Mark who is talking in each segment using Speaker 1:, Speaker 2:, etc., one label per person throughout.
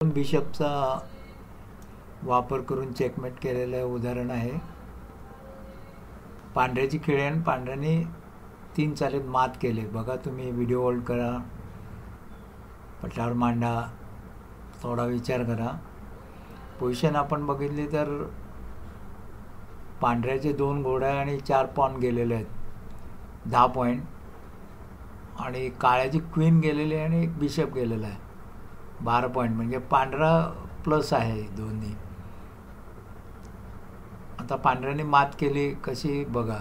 Speaker 1: बिशपचा वापर करून चेकमेट केलेलं उदाहरण आहे. पांढऱ्याची खेळी आणि पांढऱ्याने 3 चालीत मात केले. बघा तुम्ही व्हिडिओ होल्ड करा, पटावर मांडा, थोडा विचार करा. पोझिशन आपण बघितली तर पांढऱ्याचे 2 घोडा आणि 4 पॉन गेलेले आहेत, 10 पॉईंट. आणि काळ्याची क्वीन गेलेली आहे आणि एक बिशप गेलेला आहे, 12 पॉईंट. म्हणजे पांढरा प्लस आहे दोन्ही. आता पांढऱ्याने मात केली कशी बघा.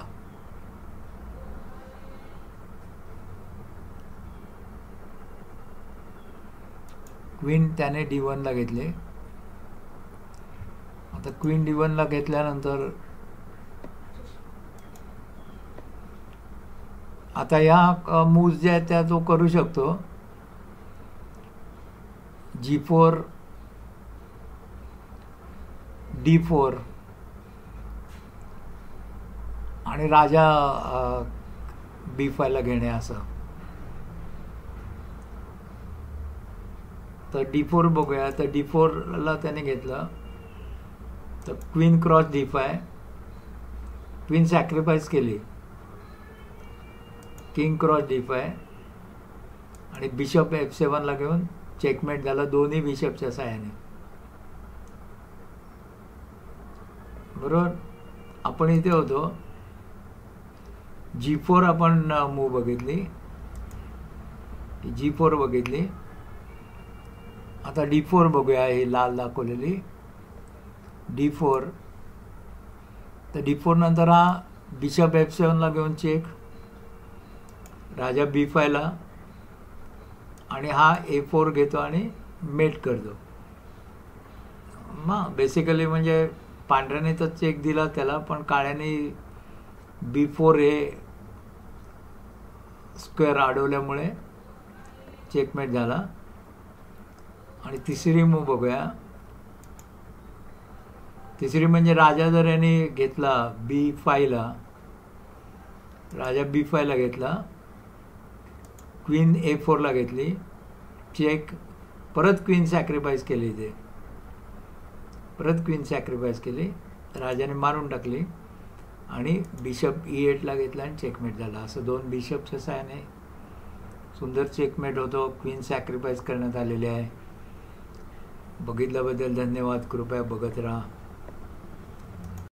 Speaker 1: क्वीन त्याने D1 ला घेतले. आता क्वीन D1 ला घेतल्यानंतर आता या मूव्ज ज्या आहेत त्या तो करू शकतो. G4, D4 आणि राजा B5 ला घेणे असं. तर D4 बघूया. तर D4 ला त्याने घेतलं. तर queen cross D5, queen sacrifice केली, किंग क्रॉस D5 आणि बिशप F7 ला घेऊन चेकमेट झाला दोन्ही बिशपच्या साहाय्याने. बरोबर. आपण इथे होतो. G4 आपण मूव बघितली, G4 बघितली. आता D4 बघूया. ही लाल दाखवलेली D4. तर D4 नंतर हा बिशप F7 ला घेऊन चेक, राजा B5 ला, आणि हा A4 घेतो आणि मेट करतो. बेसिकली म्हणजे पांढऱ्याने तर चेक दिला त्याला, पण काळ्याने B4 हे स्क्वेअर अडवल्यामुळे चेकमेट झाला. आणि तिसरी मूव बघूया. तिसरी म्हणजे राजा जर याने घेतला B5 ला, राजा B5 ला घेतला, क्वीन A4 ला घेतली, चेक, परत क्वीन सॅक्रिफाईस केली. इथे परत क्वीन सॅक्रिफाईस केली, राजाने मारून टाकली आणि बिशप E8 ला घेतला आणि चेकमेट झाला. असं 2 बिशपच्या साहाय्याने सुंदर चेकमेट होतो. क्वीन सॅक्रिफाईस करण्यात आलेली आहे. बघितल्याबद्दल धन्यवाद. कृपया बघत राहा.